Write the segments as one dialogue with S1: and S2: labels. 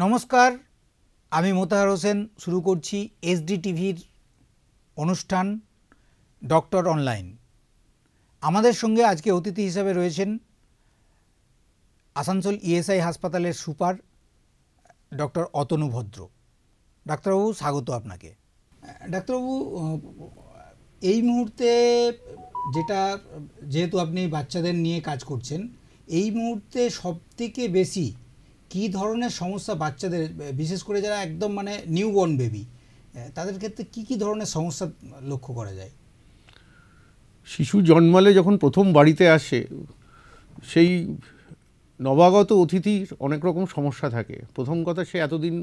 S1: নমস্কার, আমি মোতাহার হোসেন শুরু করছি এসডি টিভির অনুষ্ঠান ডক্টর অনলাইন। আমাদের সঙ্গে আজকে অতিথি হিসাবে রয়েছেন আসানসোল ইএসআই হাসপাতালের সুপার ডক্টর অতনু ভদ্র। ডাক্তারবাবু, স্বাগত আপনাকে। ডাক্তারবাবু, এই মুহূর্তে যেহেতু আপনি বাচ্চাদের নিয়ে কাজ করছেন, এই মুহূর্তে সবথেকে বেশি কী ধরনের সমস্যা বাচ্চাদের, বিশেষ করে যারা একদম নিউবর্ন বেবি, তাদের ক্ষেত্রে কি ধরনের সমস্যা লক্ষ্য করা যায়?
S2: শিশু জন্মালে যখন প্রথম বাড়িতে আসে, সেই নবাগত অতিথির অনেক রকম সমস্যা থাকে। প্রথম কথা, সে এতদিন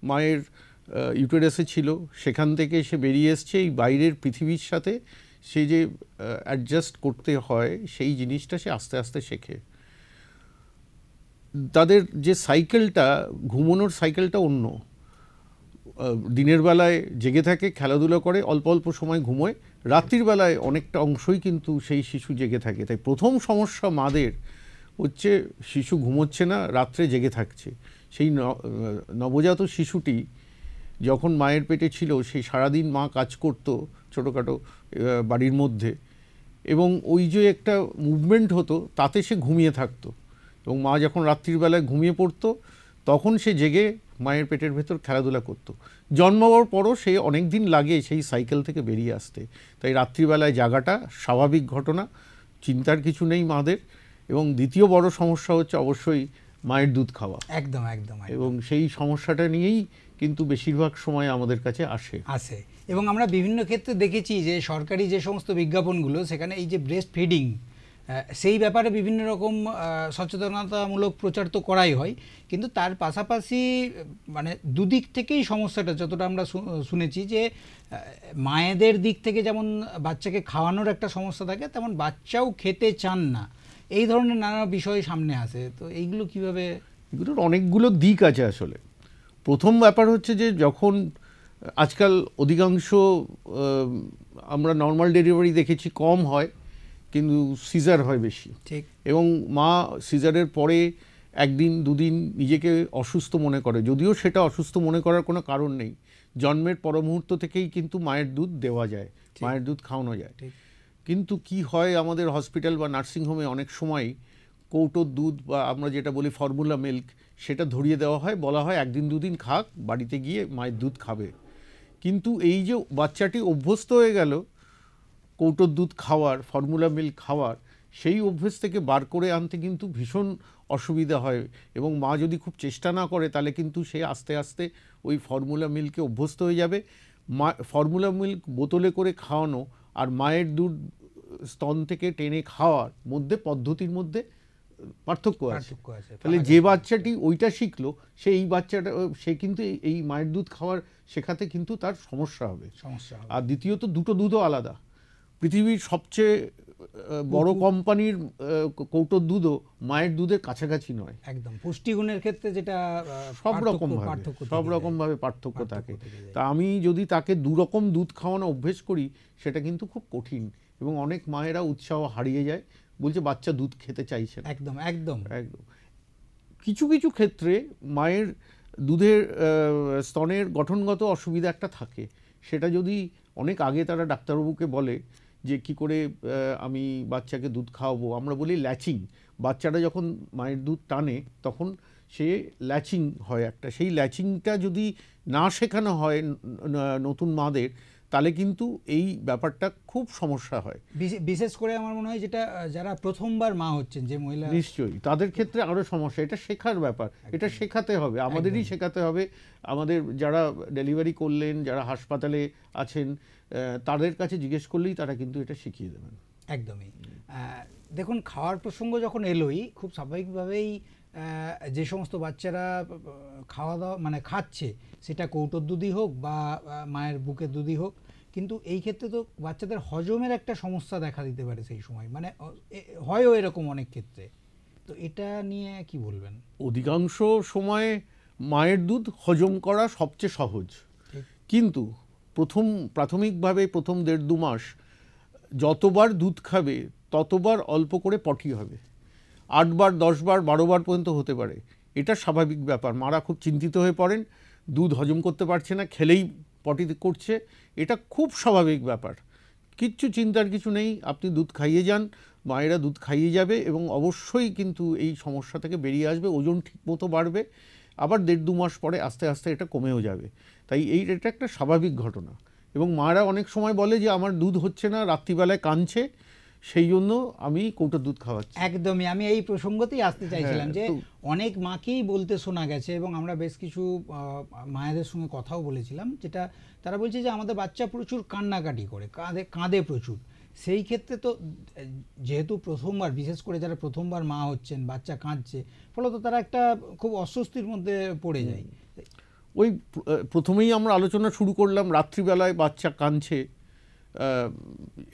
S2: মায়ের ইউটেরাসে ছিল, সেখান থেকে সে বেরিয়ে এসছে এই বাইরের পৃথিবীর সাথে। সে যে অ্যাডজাস্ট করতে হয়, সেই জিনিসটা সে আস্তে আস্তে শেখে। তাদের যে সাইকেলটা, ঘুমানোর সাইকেলটা অন্য। দিনের বেলায় জেগে থাকে, খেলাধুলা করে, অল্প অল্প সময় ঘুমোয়, রাত্রির বেলায় অনেকটা অংশই কিন্তু সেই শিশু জেগে থাকে। তাই প্রথম সমস্যা মাদের হচ্ছে শিশু ঘুমোচ্ছে না, রাত্রে জেগে থাকছে। সেই নবজাত শিশুটি যখন মায়ের পেটে ছিল, সেই সারাদিন মা কাজ করতো ছোটোখাটো বাড়ির মধ্যে, এবং ওই যে একটা মুভমেন্ট হতো, তাতে সে ঘুমিয়ে থাকতো। এবং মা যখন রাত্রির বেলায় ঘুমিয়ে পড়তো, তখন সে জেগে মায়ের পেটের ভেতর খেলাধুলা করতো। জন্মাবার পরও সে অনেক দিন লাগে সেই সাইকেল থেকে বেরিয়ে আসতে। তাই রাত্রিবেলায় জাগাটা স্বাভাবিক ঘটনা, চিন্তার কিছু নেই মাদের। এবং দ্বিতীয় বড় সমস্যা হচ্ছে অবশ্যই মায়ের দুধ খাওয়া।
S1: একদম একদম।
S2: এবং সেই সমস্যাটা নিয়েই কিন্তু বেশিরভাগ সময় আমাদের কাছে আসে।
S1: এবং আমরা বিভিন্ন ক্ষেত্রে দেখেছি যে সরকারি যে সমস্ত বিজ্ঞাপনগুলো, সেখানে এই যে ব্রেস্ট ফিডিং, সেই ব্যাপারে বিভিন্ন রকম সচেতনতামূলক প্রচার তো করাই হয়, কিন্তু তার পাশাপাশি দুদিক থেকেই সমস্যাটা, যতটা আমরা শুনেছি, যে মায়েদের দিক থেকে যেমন বাচ্চাকে খাওয়ানোর একটা সমস্যা থাকে, তেমন বাচ্চাও খেতে চান না, এই ধরনের নানা বিষয় সামনে আসে। তো এইগুলো কিভাবে?
S2: এগুলোর অনেকগুলো দিক আছে আসলে। প্রথম ব্যাপার হচ্ছে যে যখন আজকাল অধিকাংশ আমরা নর্মাল ডেলিভারি দেখেছি কম হয়, কিন্তু সিজার হয় বেশি।
S1: ঠিক।
S2: এবং মা সিজারের পরে একদিন দুদিন নিজেকে অসুস্থ মনে করে, যদিও সেটা অসুস্থ মনে করার কোনো কারণ নেই। জন্মের পর মুহূর্ত থেকেই কিন্তু মায়ের দুধ দেওয়া যায়, মায়ের দুধ খাওয়ানো যায়। কিন্তু কি হয়, আমাদের হসপিটাল বা নার্সিংহোমে অনেক সময় কৌটোর দুধ, বা আমরা যেটা বলি ফর্মুলা মিল্ক, সেটা ধরিয়ে দেওয়া হয়, বলা হয় একদিন দুদিন খাক, বাড়িতে গিয়ে মায়ের দুধ খাবে। কিন্তু এই যে বাচ্চাটি অভ্যস্ত হয়ে গেল কৌটোর দুধ খাওয়ার, ফর্মুলা মিল্ক খাওয়ার, সেই অভ্যেস থেকে বার করে আনতে কিন্তু ভীষণ অসুবিধা হয়। এবং মা যদি খুব চেষ্টা না করে, তাহলে কিন্তু সে আস্তে আস্তে ওই ফর্মুলা মিল্কে অভ্যস্ত হয়ে যাবে। ফর্মুলা মিল্ক বোতলে করে খাওয়ানো আর মায়ের দুধ স্তন থেকে টেনে খাওয়ার মধ্যে, পদ্ধতির মধ্যে পার্থক্য আছে। তাহলে যে বাচ্চাটি ওইটা শিখলো, সে কিন্তু এই মায়ের দুধ খাওয়ার শেখাতে কিন্তু তার সমস্যা হবে। আর দ্বিতীয়ত, দুটো দুধও আলাদা। পৃথিবীর সবচেয়ে বড় কোম্পানির কৌটোর দুধও মায়ের দুধের কাছাকাছি নয়।
S1: একদম পুষ্টিগুণের ক্ষেত্রে যেটা
S2: সব রকম ভাবে পার্থক্য থাকে। তা আমি যদি তাকে দুরকম দুধ খাওয়ানো অভ্যেস করি, সেটা কিন্তু খুব কঠিন। এবং অনেক মায়েরা উৎসাহ হারিয়ে যায়, বলছে বাচ্চা দুধ খেতে চাইছে না।
S1: একদম একদম একদম।
S2: কিছু কিছু ক্ষেত্রে মায়ের দুধের স্তনের গঠনগত অসুবিধা একটা থাকে। সেটা যদি অনেক আগে তারা ডাক্তারবাবুকে বলে যে কি করে আমি বাচ্চাকে দুধ খাওয়াবো, আমরা বলি ল্যাচিং। বাচ্চাটা যখন মায়ের দুধ টানে, তখন সে ল্যাচিং হয় একটা। সেই ল্যাচিংটা যদি না শেখানো হয় নতুন মাদের, তাহলে কিন্তু এই ব্যাপারটা খুব সমস্যা হয়।
S1: বিশেষ করে আমার মনে হয় যেটা যারা প্রথমবার মা হচ্ছেন, যে মহিলা,
S2: নিশ্চয়ই তাদের ক্ষেত্রে আরও সমস্যা। এটা শেখার ব্যাপার, এটা শেখাতে হবে, আমাদেরই শেখাতে হবে। আমাদের যারা ডেলিভারি করলেন, যারা হাসপাতালে আছেন, তাদের কাছে জিজ্ঞেস করলেই তারা কিন্তু এটা শিখিয়ে দেবেন।
S1: একদমই। দেখুন, খাওয়ার প্রসঙ্গ যখন এলোই, খুব স্বাভাবিকভাবেই যে সমস্ত বাচ্চারা খাওয়া দাওয়া খাচ্ছে, সেটা কৌটোর দুধই হোক বা মায়ের বুকের দুধই হোক, কিন্তু এই ক্ষেত্রে তো বাচ্চাদের হজমের একটা সমস্যা দেখা দিতে পারে সেই সময়, হয়ও এরকম অনেক ক্ষেত্রে। তো এটা নিয়ে কি বলবেন?
S2: অধিকাংশ সময় মায়ের দুধ হজম করা সবচেয়ে সহজ, কিন্তু প্রাথমিকভাবে প্রথম 1.5-2 মাস যতবার দুধ খাবে, ততবার অল্প করে পটি হবে। 8 বার, 10 বার, 12 বার পর্যন্ত হতে পারে। এটা স্বাভাবিক ব্যাপার। মারা খুব চিন্তিত হয়ে পড়েন, দুধ হজম করতে পারছে না, খেলেই পটি করছে, এটা খুব স্বাভাবিক ব্যাপার। কিচ্ছু চিন্তার কিছু নেই, আপনি দুধ খাইয়ে যান, মায়েরা দুধ খাইয়ে যাবে এবং অবশ্যই কিন্তু এই সমস্যা থেকে বেরিয়ে আসবে, ওজন ঠিকমতো বাড়বে, আবার 1.5-2 মাস পরে আস্তে আস্তে এটা কমেও যাবে। তাই এটা একটা স্বাভাবিক ঘটনা। এবং মায়েরা অনেক সময় বলে যে আমার দুধ হচ্ছে না, রাত্রিবেলায় কাঁদছে, সেই জন্য আমি কৌটোর দুধ খাওয়াচ্ছি।
S1: একদমই, আমি এই প্রসঙ্গতেই আসতে চাইছিলাম যে অনেক মাকেই বলতে শোনা গেছে এবং আমরা বেশ কিছু মায়েদের সঙ্গে কথাও বলেছিলাম, যেটা তারা বলছে যে আমাদের বাচ্চা প্রচুর কান্নাকাটি করে, কাঁদে প্রচুর। সেই ক্ষেত্রে তো যেহেতু প্রথমবার, বিশেষ করে যারা প্রথমবার মা হচ্ছেন, বাচ্চা কাঁদছে, ফলত তারা একটা খুব অস্বস্তির মধ্যে পড়ে যায়।
S2: ওই প্রথমেই আমরা আলোচনা শুরু করলাম, রাত্রিবেলায় বাচ্চা কাঁদছে,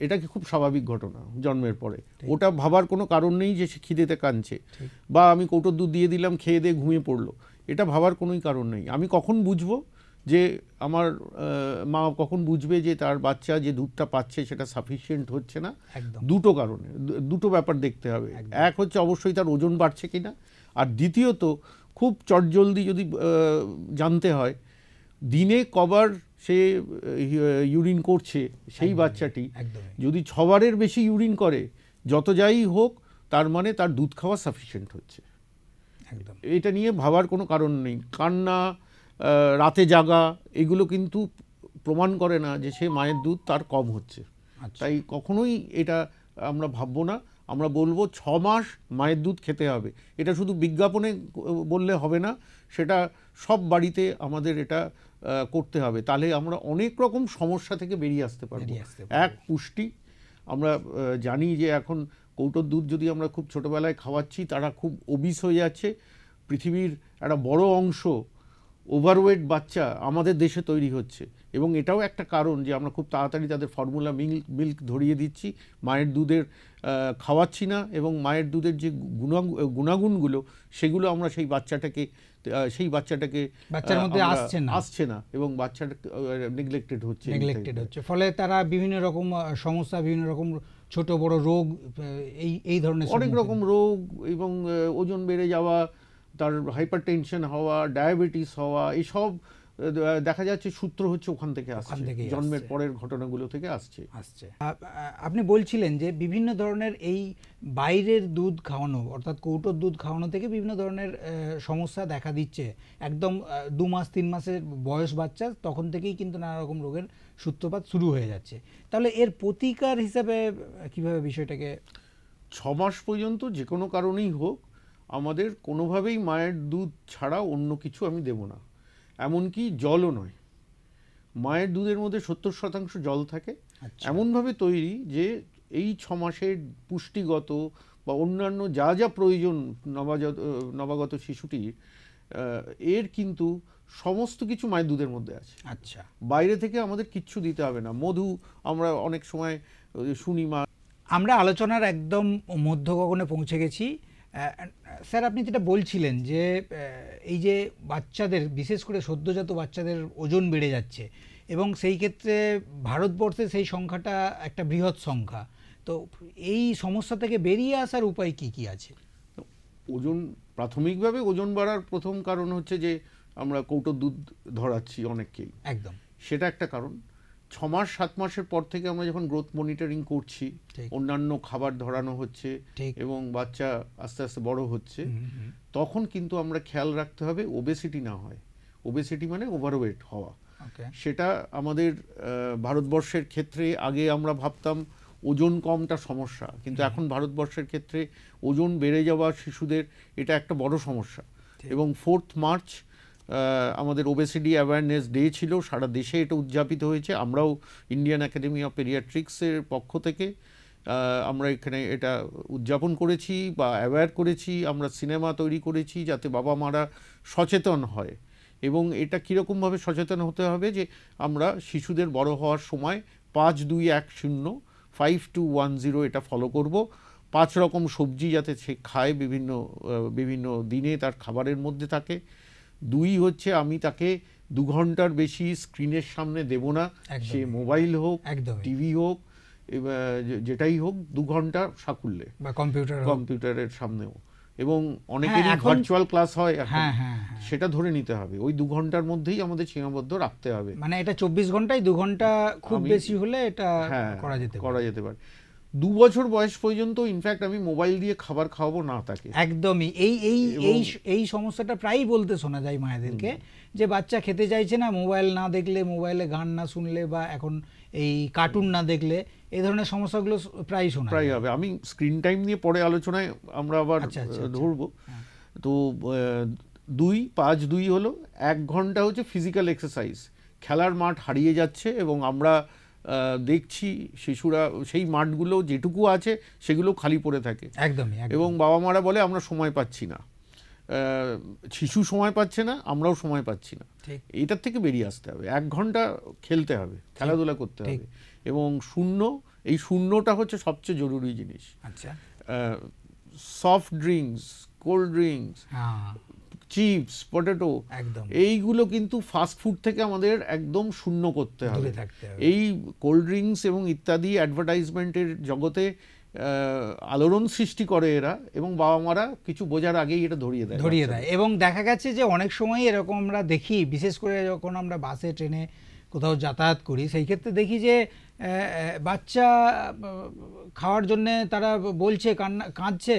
S2: এটা কি খুব স্বাভাবিক ঘটনা জন্মের পরে। ওটা ভাবার কোনো কারণ নেই যে সে খিদেতে কাঁদছে, বা আমি কৌটোর দুধ দিয়ে দিলাম, খেয়ে দিয়ে ঘুমিয়ে পড়লো, এটা ভাবার কোনোই কারণ নেই। আমি কখন বুঝবো যে আমার মা কখন বুঝবে যে তার বাচ্চা যে দুধটা পাচ্ছে সেটা সাফিসিয়েন্ট হচ্ছে না? দুটো কারণে, দুটো ব্যাপার দেখতে হবে। এক হচ্ছে অবশ্যই তার ওজন বাড়ছে কিনা, আর দ্বিতীয়ত খুব চটজলদি যদি জানতে হয় দিনে কবার সে ইউরিন করছে সেই বাচ্চাটি, যদি 6 বারের বেশি ইউরিন করে, যত যাই হোক, তার মানে তার দুধ খাওয়া সাফিসিয়েন্ট হচ্ছে। এটা নিয়ে ভাবার কোনো কারণ নেই। কান্না, রাতে জাগা, এগুলো কিন্তু প্রমাণ করে না যে সে মায়ের দুধ তার কম হচ্ছে। তাই কখনোই এটা আমরা ভাববো না। আমরা বলবো 6 মাস মায়ের দুধ খেতে হবে। এটা শুধু বিজ্ঞাপনে বললে হবে না, সেটা সব বাড়িতে আমাদের এটা করতে হবে। তাহলে আমরা অনেক রকম সমস্যা থেকে বেরিয়ে আসতে পারবো। এক, পুষ্টি। আমরা জানি যে এখন কৌটোর দুধ যদি আমরা খুব ছোটোবেলায় খাওয়াচ্ছি, তারা খুব ওবিস হয়ে যাচ্ছে। পৃথিবীর একটা বড় অংশ ওভারওয়েট বাচ্চা আমাদের দেশে তৈরি হচ্ছে, এবং এটাও একটা কারণ যে আমরা খুব তাড়াতাড়ি তাদের ফর্মুলা মিল্ক ধরিয়ে দিচ্ছি, মায়ের দুধের খাওয়াচ্ছি না, এবং মায়ের দুধের যে গুণাগুণগুলো সেগুলো আমরা সেই বাচ্চাটাকে
S1: বাচ্চার মধ্যে
S2: আসছে না, এবং বাচ্চাটা নেগলেক্টেড হচ্ছে।
S1: ফলে তারা বিভিন্ন রকম সমস্যা, বিভিন্ন রকম ছোট বড় রোগ, এই ধরনের
S2: অনেক রকম রোগ, এবং ওজন বেড়ে যাওয়া, তার হাইপারটেনশন হওয়া, ডায়াবেটিস হওয়া, এসব দেখা যাচ্ছে সূত্র হচ্ছে ওখান থেকে আসছে, জন্মের পরের ঘটনাগুলো থেকে আসছে।
S1: আপনি বলছিলেন যে বিভিন্ন ধরনের এই বাইরের দুধ খাওয়ানো, অর্থাৎ কৌটোর দুধ খাওয়ানো থেকে বিভিন্ন ধরনের সমস্যা দেখা দিচ্ছে। একদম 2 মাস 3 মাসের বয়স বাচ্চা, তখন থেকেই কিন্তু নানা রকম রোগের সূত্রপাত শুরু হয়ে যাচ্ছে। তাহলে এর প্রতিকার হিসাবে কিভাবে বিষয়টাকে?
S2: 6 মাস পর্যন্ত যে কোনো কারণেই হোক, আমাদের কোনোভাবেই মায়ের দুধ ছাড়া অন্য কিছু আমি দেব না, এমনকি জলও নয়। মায়ের দুধের মধ্যে 70% জল থাকে, এমনভাবে তৈরি যে এই 6 মাসের পুষ্টিগত বা অন্যান্য যা যা প্রয়োজন নবাগত শিশুটির, এর কিন্তু সমস্ত কিছু মায়ের দুধের মধ্যে আছে। বাইরে থেকে আমাদের কিচ্ছু দিতে হবে না। মধু আমরা অনেক সময় শুনি।
S1: আমরা আলোচনার একদম মধ্য গগনে পৌঁছে গেছি। স্যার, আপনি যেটা বলছিলেন যে এই যে বাচ্চাদের, বিশেষ করে সদ্যজাত বাচ্চাদের ওজন বেড়ে যাচ্ছে, এবং সেই ক্ষেত্রে ভারতবর্ষে সেই সংখ্যাটা একটা বৃহৎ সংখ্যা, তো এই সমস্যা থেকে বেরিয়ে আসার উপায় কি কি আছে?
S2: ওজন, প্রাথমিকভাবে ওজন বাড়ার প্রথম কারণ হচ্ছে যে আমরা কৌটোর দুধ ধরাচ্ছি অনেককেই,
S1: একদম,
S2: সেটা একটা কারণ। 6 মাস 7 মাসের পর থেকে আমরা যখন গ্রোথ মনিটরিং করছি, অন্যান্য খাবার ধরানো হচ্ছে এবং বাচ্চা আস্তে আস্তে বড় হচ্ছে, তখন কিন্তু আমরা খেয়াল রাখতে হবে ওবেসিটি না হয়। ওবেসিটি মানে ওভারওয়েট হওয়া। সেটা আমাদের ভারতবর্ষের ক্ষেত্রে আগে আমরা ভাবতাম ওজন কমটা সমস্যা, কিন্তু এখন ভারতবর্ষের ক্ষেত্রে ওজন বেড়ে যাওয়া শিশুদের এটা একটা বড় সমস্যা। এবং 4 মার্চ আমাদের ওবেসিটি অ্যাওয়ারনেস ডে ছিল, সারা দেশে এটা উদযাপিত হয়েছে। আমরাও ইন্ডিয়ান একাডেমি অফ পেডিয়াট্রিক্সের পক্ষ থেকে আমরা এখানে এটা উদযাপন করেছি বা অ্যাওয়্যার করেছি। আমরা সিনেমা তৈরি করেছি যাতে বাবা মারা সচেতন হয়। এবং এটা কীরকমভাবে সচেতন হতে হবে যে আমরা শিশুদের বড় হওয়ার সময় 5-2-1-0 5210 এটা ফলো করব। 5 রকম সবজি যাতে সে খায়, বিভিন্ন দিনে তার খাবারের মধ্যে থাকে। 2 হচ্ছে আমি তাকে 2 ঘন্টার বেশি স্ক্রিনের সামনে দেব না, সে মোবাইল হোক, টিভি হোক, যেটাই হোক, 2 ঘন্টা সাকুল্যে বা কম্পিউটারের সামনেও। এবং অনেকেরই
S1: এখন-
S2: ভার্চুয়াল ক্লাস হয় এখন,
S1: হ্যাঁ হ্যাঁ হ্যাঁ,
S2: সেটা ধরে নিতে হবে। ওই 2 ঘন্টার মধ্যেই আমাদের সীমাবদ্ধ রাখতে হবে।
S1: মানে এটা 24 ঘন্টায় 2 ঘন্টা খুব
S2: আমি-
S1: বেশি হলে এটা
S2: হ্যাঁ,
S1: করা যেতে
S2: করা
S1: পারে।
S2: যেতে পারে। 2 বছর বয়স পর্যন্ত ইনফ্যাক্ট আমি মোবাইল দিয়ে খাবার খাওয়াবো না তাকে।
S1: একদমই এই এই
S2: এবং-
S1: এই এই সমস্যাটা প্রায়ই বলতে শোনা যায় মায়েদেরকে, যে বাচ্চা খেতে চাইছে না, মোবাইল না দেখলে, মোবাইলে গান না শুনলে, বা এখন এই কার্টুন না দেখলে, এই ধরনের সমস্যাগুলো প্রায়ই শোনা
S2: প্রায়
S1: যায়।
S2: হবে। আমি স্ক্রিন টাইম নিয়ে পরে আলোচনায় আমরা আবার
S1: আচ্ছা, আচ্ছা, আচ্ছা।
S2: ধরবো।
S1: হ্যাঁ।
S2: তো 2-5-2 হলো 1 ঘন্টা হচ্ছে ফিজিক্যাল এক্সারসাইজ। খেলার মাঠ হারিয়ে যাচ্ছে এবং আমরা দেখছি শিশুরা সেই মাঠগুলো যেটুকু আছে সেগুলো খালি পড়ে থাকে
S1: একদমই
S2: এবং বাবা মারা বলে আমরা সময় পাচ্ছি না। শিশু সময় পাচ্ছে না, আমরাও সময় পাচ্ছি না।
S1: ঠিক।
S2: এইটার থেকে বেরিয়ে আসতে হবে। 1 ঘন্টা খেলতে হবে, খেলাধুলা করতে
S1: ঠিক।
S2: হবে এবং এই শূন্যটা হচ্ছে সবচেয়ে জরুরি জিনিস।
S1: আচ্ছা।
S2: সফট ড্রিঙ্কস, কোল্ড ড্রিঙ্কস,
S1: হ্যাঁ,
S2: চিপস, পটেটো,
S1: একদম
S2: এইগুলো কিন্তু ফাস্ট ফুড থেকে আমাদের একদম শূন্য করতে হবে।
S1: দূরে থাকতে হবে।
S2: এই কোল্ড ড্রিঙ্কস এবং ইত্যাদি অ্যাডভার্টাইজমেন্টের জগতে আলোড়ন সৃষ্টি করে এরা, এবং বাবা মারা কিছু বোঝার আগেই এটা ধরিয়ে দেয়।
S1: এবং দেখা গেছে যে অনেক সময় এরকম আমরা দেখি, বিশেষ করে যখন আমরা বাসে ট্রেনে কোথাও যাতায়াত করি, সেই ক্ষেত্রে দেখি যে বাচ্চা খাওয়ার জন্য তারা বলছে, কাঁদছে,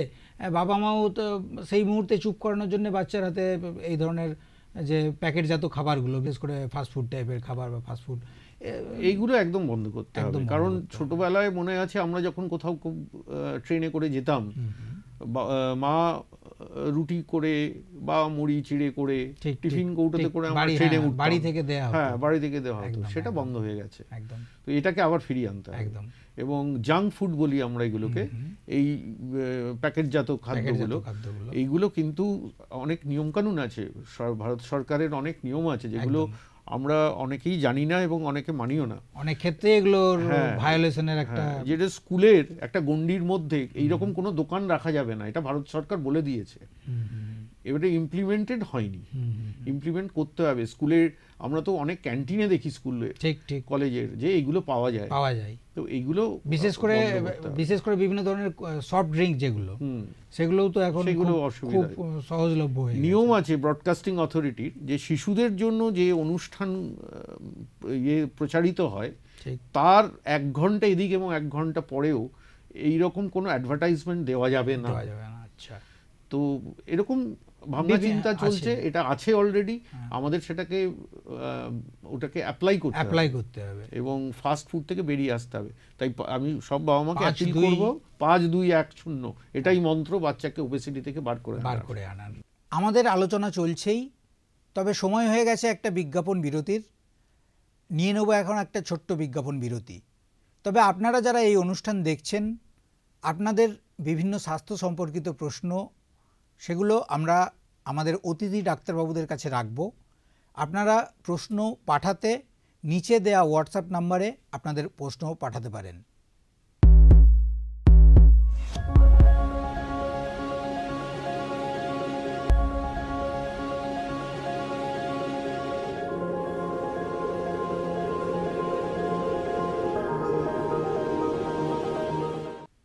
S1: বাবা মাও তো সেই মুহূর্তে চুপ করানোর জন্য বাচ্চার হাতে এই ধরনের যে প্যাকেটজাত খাবারগুলো, বিশেষ করে ফাস্টফুড টাইপের খাবার বা ফাস্টফুড,
S2: এইগুলো একদম বন্ধ করতে হবে। কারণ ছোটবেলায় মনে আছে আমরা যখন কোথাও ট্রেনে করে যেতাম, মা রুটি করে বা মুড়ি চিড়ে করে টিফিন কৌটোতে করে আমরা ট্রেনে উঠতাম,
S1: বাড়ি থেকে দেওয়া হতো।
S2: হ্যাঁ, বাড়ি থেকে দেওয়া হতো। সেটা বন্ধ হয়ে গেছে।
S1: একদম।
S2: তো এটাকে আবার ফিরিয়ে আনতে হবে।
S1: একদম।
S2: এবং জাঙ্ক ফুড বলি আমরা এগুলোকে, এই প্যাকেটজাত খাদ্যগুলো, এইগুলো কিন্তু অনেক নিয়মকানুন আছে। ভারত সরকারের অনেক নিয়ম আছে যেগুলো আমরা অনেকেই জানি না এবং অনেকে মানিও না।
S1: অনেক ক্ষেত্রে এগুলোর ভায়োলেশনের একটা,
S2: যেটা স্কুলের একটা গণ্ডির মধ্যে এইরকম কোনো দোকান রাখা যাবে না, এটা ভারত সরকার বলে দিয়েছে। এবারে ইমপ্লিমেন্টেড হয়নি, ইমপ্লিমেন্ট করতে হবে। স্কুলের আমরা তো অনেক ক্যান্টিনে দেখি স্কুলে, ঠিক ঠিক কলেজের, যে এইগুলো পাওয়া যায়। তো এইগুলো
S1: বিশেষ করে বিভিন্ন ধরনের সফট ড্রিঙ্ক যেগুলো, সেগুলোও তো এখন খুব সহজলভ্য হয়ে গেছে।
S2: নিয়ম আছে ব্রডকাস্টিং অথরিটির, যে শিশুদের জন্য যে অনুষ্ঠান প্রচারিত হয় তার 1 ঘন্টা এদিক এবং 1 ঘন্টা পরেও এইরকম কোনো অ্যাডভার্টাইজমেন্ট দেওয়া যাবে না।
S1: আচ্ছা।
S2: তো এরকম ভাবনা চিন্তা চলছে, এটা আছে অলরেডি। আমাদের সেটাকে ওটাকে অ্যাপ্লাই করতে হবে এবং ফাস্ট ফুড থেকে বেরিয়ে আসতে হবে। তাই আমি সব বাবা মাকে অ্যাপিল করব, 5-2-1-0 এটাই মন্ত্র, বাচ্চাকে ওবেসিটি থেকে বার করে
S1: আনার। আমাদের আলোচনা চলছেই, তবে সময় হয়ে গেছে একটা বিজ্ঞাপন বিরতির। নিয়ে নেব এখন একটা ছোট্ট বিজ্ঞাপন বিরতি। তবে আপনারা যারা এই অনুষ্ঠান দেখছেন, আপনাদের বিভিন্ন স্বাস্থ্য সম্পর্কিত প্রশ্ন, সেগুলো আমরা আমাদের অতিথি ডাক্তারবাবুদের কাছে রাখব। আপনারা প্রশ্ন পাঠাতে নিচে দেয়া হোয়াটসঅ্যাপ নাম্বারে আপনাদের প্রশ্ন পাঠাতে পারেন।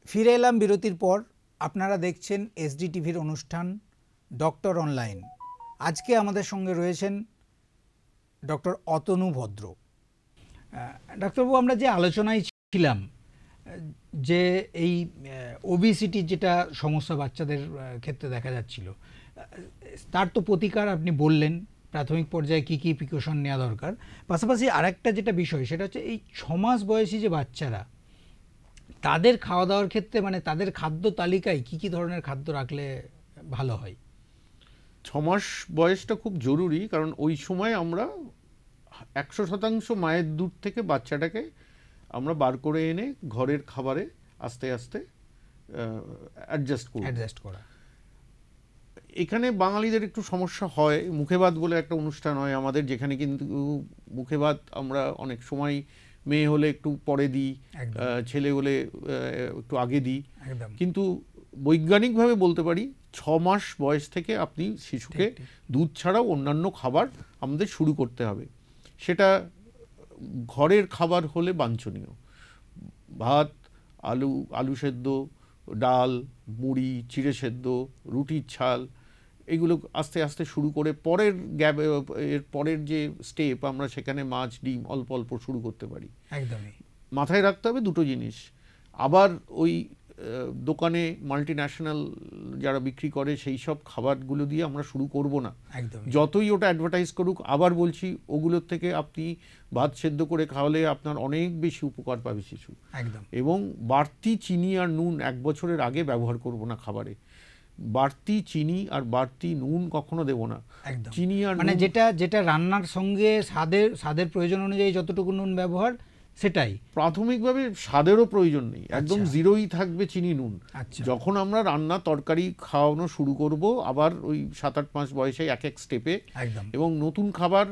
S1: ফিরে এলাম বিরতির পর। আপনারা দেখছেন SDTVর অনুষ্ঠান ডক্টর অনলাইন। আজকে আমাদের সঙ্গে রয়েছেন ডক্টর অতনু ভদ্র। ডাক্তারবাবু, আমরা যে আলোচনায় ছিলাম যে এই ওবিসিটির যেটা সমস্যা বাচ্চাদের ক্ষেত্রে দেখা যাচ্ছিল, তার তো প্রতিকার আপনি বললেন, প্রাথমিক পর্যায়ে কী কী প্রিকশন নেওয়া দরকার। পাশাপাশি আরেকটা যেটা বিষয়, সেটা হচ্ছে এই 6 মাস বয়সী যে বাচ্চারা, তাদের খাওয়া দাওয়ার ক্ষেত্রে, মানে তাদের খাদ্য তালিকায় কি কি ধরনের খাদ্য রাখলে ভালো হয়?
S2: 6 মাস বয়সটা খুব জরুরি, কারণ ওই সময় আমরা 100% মায়ের দুধ থেকে বাচ্চাটাকে আমরা বার করে এনে ঘরের খাবারে আস্তে আস্তে অ্যাডজাস্ট করা। এখানে বাঙালিদের একটু সমস্যা হয়। মুখে ভাত বলে একটা অনুষ্ঠান হয় আমাদের, যেখানে কিন্তু মুখে ভাত আমরা অনেক সময় মেয়ে হলে একটু পরে দিই, ছেলে হলে একটু আগে দিই। কিন্তু বৈজ্ঞানিকভাবে বলতে পারি 6 মাস বয়স থেকে আপনি শিশুকে দুধ ছাড়াও অন্যান্য খাবার আমাদের শুরু করতে হবে। সেটা ঘরের খাবার হলে বাঞ্ছনীয়। ভাত, আলু সেদ্ধ, ডাল, মুড়ি, চিড়ে সেদ্ধ, রুটির ছাল, এগুলো আস্তে আস্তে শুরু করে পরের এর পরের যে স্টেপ আমরা সেখানে মাছ, ডিম অল্প অল্প শুরু করতে পারি।
S1: একদমই
S2: মাথায় রাখতে হবে দুটো জিনিস, আবার ওই দোকানে মাল্টিন্যাশনাল যারা বিক্রি করে সেই সব খাবারগুলো দিয়ে আমরা শুরু করব না।
S1: একদমই
S2: যতই ওটা অ্যাডভার্টাইজ করুক, আবার বলছি ওগুলোর থেকে আপনি ভাত সেদ্ধ করে খাওয়ালে আপনার অনেক বেশি উপকার পাবে শিশু।
S1: একদম
S2: এবং বাড়তি চিনি আর নুন 1 বছরের আগে ব্যবহার করব না খাবারে। বাড়তি চিনি আর বাড়তি নুন কখনো দেব না।
S1: একদম
S2: চিনি আর
S1: মানে
S2: নুন
S1: যেটা রান্নার সঙ্গে স্বাদের প্রয়োজন অনুযায়ী যতটুকু নুন ব্যবহার সেটাই।
S2: প্রাথমিকভাবে স্বাদেরও প্রয়োজন নেই, একদম
S1: আচ্ছা।
S2: জিরোই থাকবে চিনি নুন।
S1: আচ্ছা
S2: যখন আমরা রান্না তরকারি খাওয়ানো শুরু করব আবার ওই 7-8 মাস বয়সে এক এক স্টেপে,
S1: একদম
S2: এবং নতুন খাবার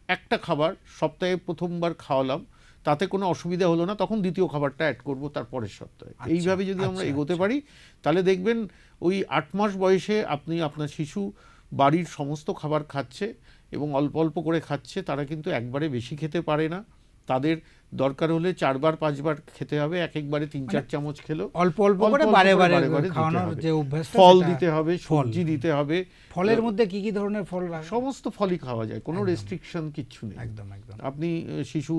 S2: একটা খাবার সপ্তাহে প্রথমবার খাওয়ালাম, তাতে কোনো অসুবিধা হলো না, তখন দ্বিতীয় খাবারটা অ্যাড করব তার পরের সপ্তাহে।
S1: আচ্ছা,
S2: এইভাবে যদি আমরা
S1: আচ্ছা,
S2: এগোতে
S1: আচ্ছা।
S2: পারি তাহলে দেখবেন ওই 8 মাস বয়সে আপনি আপনার শিশু বাড়ির সমস্ত খাবার খাচ্ছে এবং অল্প অল্প করে খাচ্ছে। তারা কিন্তু একবারে বেশি খেতে পারে না, তাদের দরকার হলে 4বার 5বার খেতে হবে, এক একবারে 3-4 চামচ খেলো।
S1: অল্প অল্প করে বারে বারে খাওয়ানোর যে অভ্যাসটা,
S2: ফল
S1: সেটা-
S2: দিতে হবে, সবজি দিতে হবে।
S1: ফলের মধ্যে কি কি ধরনের ফল রাখা?
S2: সমস্ত ফলই খাওয়া যায়, কোনো রেস্ট্রিকশন কিচ্ছু নেই।
S1: একদম একদম
S2: আপনি শিশু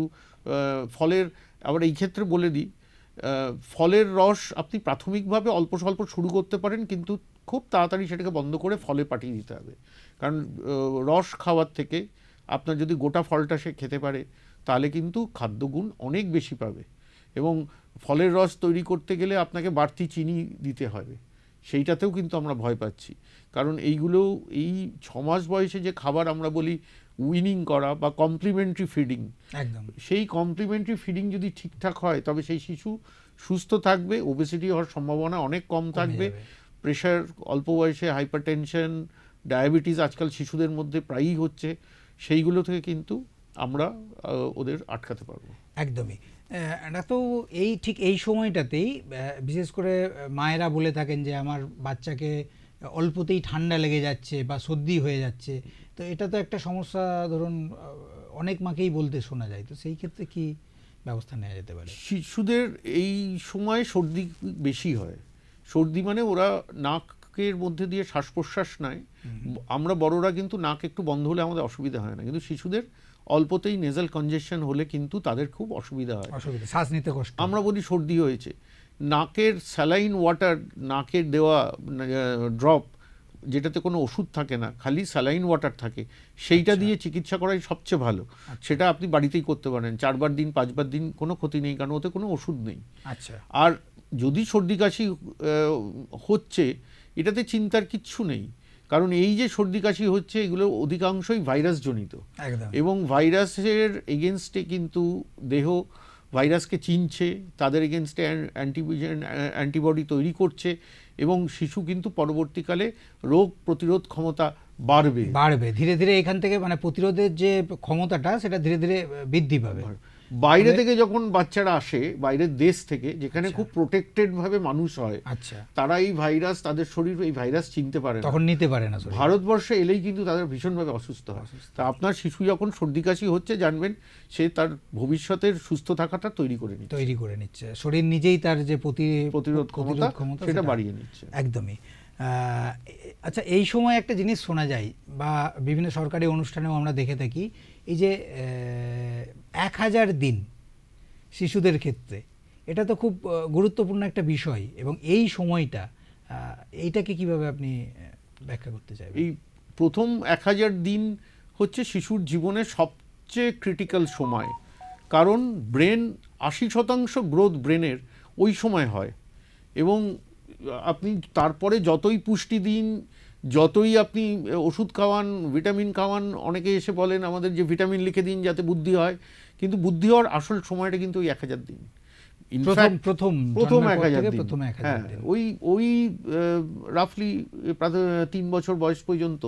S2: ফলের, আবার এই ক্ষেত্রে বলে দিই, ফলের রস আপনি প্রাথমিকভাবে অল্প স্বল্প শুরু করতে পারেন, কিন্তু খুব তাড়াতাড়ি সেটাকে বন্ধ করে ফলে পাঠিয়ে দিতে হবে। কারণ রস খাওয়ার থেকে আপনার যদি গোটা ফলটা সে খেতে পারে তাহলে কিন্তু খাদ্যগুণ অনেক বেশি পাবে। এবং ফলের রস তৈরি করতে গেলে আপনাকে বাড়তি চিনি দিতে হবে, সেইটাতেও কিন্তু আমরা ভয় পাচ্ছি। কারণ এইগুলো এই 6 মাস বয়সে যে খাবার আমরা বলি উইনিং করা বা কমপ্লিমেন্টারি ফিডিং,
S1: একদম
S2: সেই কমপ্লিমেন্টারি ফিডিং যদি ঠিকঠাক হয় তবে সেই শিশু সুস্থ থাকবে, ওবেসিটি হওয়ার সম্ভাবনা অনেক কম থাকবে। প্রেশার, অল্প বয়সে হাইপারটেনশন, ডায়াবেটিস আজকাল শিশুদের মধ্যে প্রায়ই হচ্ছে, সেইগুলো থেকে কিন্তু আমরা ওদের আটকাতে পারবো।
S1: একদমই। এটা তো ঠিক এই সময়টাতেই বিশেষ করে মায়েরা বলে থাকেন যে আমার বাচ্চাকে অল্পতেই ঠান্ডা লেগে যাচ্ছে বা সর্দি হয়ে যাচ্ছে, তো এটা তো একটা সমস্যা। ধরুন অনেক মাকেই বলতে শোনা যায়, তো সেই ক্ষেত্রে কি ব্যবস্থা নেওয়া যেতে পারে?
S2: শিশুদের এই সময় সর্দি বেশি হয়। সর্দি মানে ওরা নাকের মধ্যে দিয়ে শ্বাস প্রশ্বাস নেয়। আমরা বড়রা কিন্তু নাক একটু বন্ধ হলে আমাদের অসুবিধা হয় না, কিন্তু শিশুদের অল্পতেই নেজাল কনজেশন হলে কিন্তু তাদের খুব অসুবিধা হয়,
S1: শ্বাস নিতে কষ্ট।
S2: আমরা বলি সর্দি হয়েছে। নাকের স্যালাইন ওয়াটার, নাকের দেওয়া ড্রপ, যেটাতে কোনো ওষুধ থাকে না, খালি স্যালাইন ওয়াটার থাকে, সেইটা দিয়ে চিকিৎসা করাই সবচেয়ে ভালো। সেটা আপনি বাড়িতেই করতে পারেন, 4বার দিন 5বার দিন, কোনো ক্ষতি নেই, কারণ ওতে কোনো ওষুধ নেই।
S1: আচ্ছা।
S2: আর যদি সর্দি কাশি হচ্ছে, এটাতে চিন্তার কিচ্ছু নেই, কারণ এই যে সর্দি কাশি হচ্ছে এগুলো অধিকাংশই ভাইরাস জনিত, এবং ভাইরাসের এগেনস্টে কিন্তু দেহ ভাইরাসকে চিনছে, তাদের এগেনস্টে অ্যান্টিবডি তৈরি করছে, এবং শিশু কিন্তু পরবর্তীকালে রোগ প্রতিরোধ ক্ষমতা বাড়বে
S1: ধীরে ধীরে। এখান থেকে মানে প্রতিরোধের যে ক্ষমতাটা সেটা ধীরে ধীরে বৃদ্ধি পাবে।
S2: বাইরে থেকে যখন বাচ্চারা আসে, বাইরের দেশ থেকে, যেখানে খুব প্রোটেক্টেড ভাবে মানুষ হয়,
S1: আচ্ছা,
S2: তারা এই ভাইরাস, তাদের শরীর এই ভাইরাস চিনতে পারে না,
S1: তখন নিতে পারে না।
S2: ভারতবর্ষে এলেই কিন্তু তাদের ভীষণভাবে অসুস্থ হয়। তা আপনার শিশু যখন সর্দি কাশি হচ্ছে, জানবেন সে তার ভবিষ্যতের সুস্থ থাকাটা তৈরি করে নিচ্ছে,
S1: শরীর নিজেই তার যে
S2: প্রতিরোধ ক্ষমতা সেটা বাড়িয়ে নিচ্ছে।
S1: একদমই। আচ্ছা, এই সময় একটা জিনিস শোনা যায় বা বিভিন্ন সরকারি অনুষ্ঠানেও আমরা দেখে থাকি, এই যে 1000 দিন শিশুদের ক্ষেত্রে, এটা তো খুব গুরুত্বপূর্ণ একটা বিষয়, এবং এই সময়টা এইটাকে কিভাবে আপনি ব্যাখ্যা করতে চাইবেন?
S2: এই প্রথম 1000 দিন হচ্ছে শিশুর জীবনের সবচেয়ে ক্রিটিক্যাল সময়, কারণ ব্রেন 80% গ্রোথ ব্রেনের ওই সময় হয়, এবং আপনি তারপরে যতই পুষ্টি দিন, যতই আপনি ওষুধ খাওয়ান, ভিটামিন খাওয়ান, অনেকে এসে বলেন আমাদের যে ভিটামিন লিখে দিন যাতে বুদ্ধি হয়, কিন্তু বুদ্ধি হওয়ার আসল সময়টা কিন্তু ওই 1000 দিন, প্রথম 1000 দিন। হ্যাঁ, ওই রাফলি 3 বছর বয়স পর্যন্ত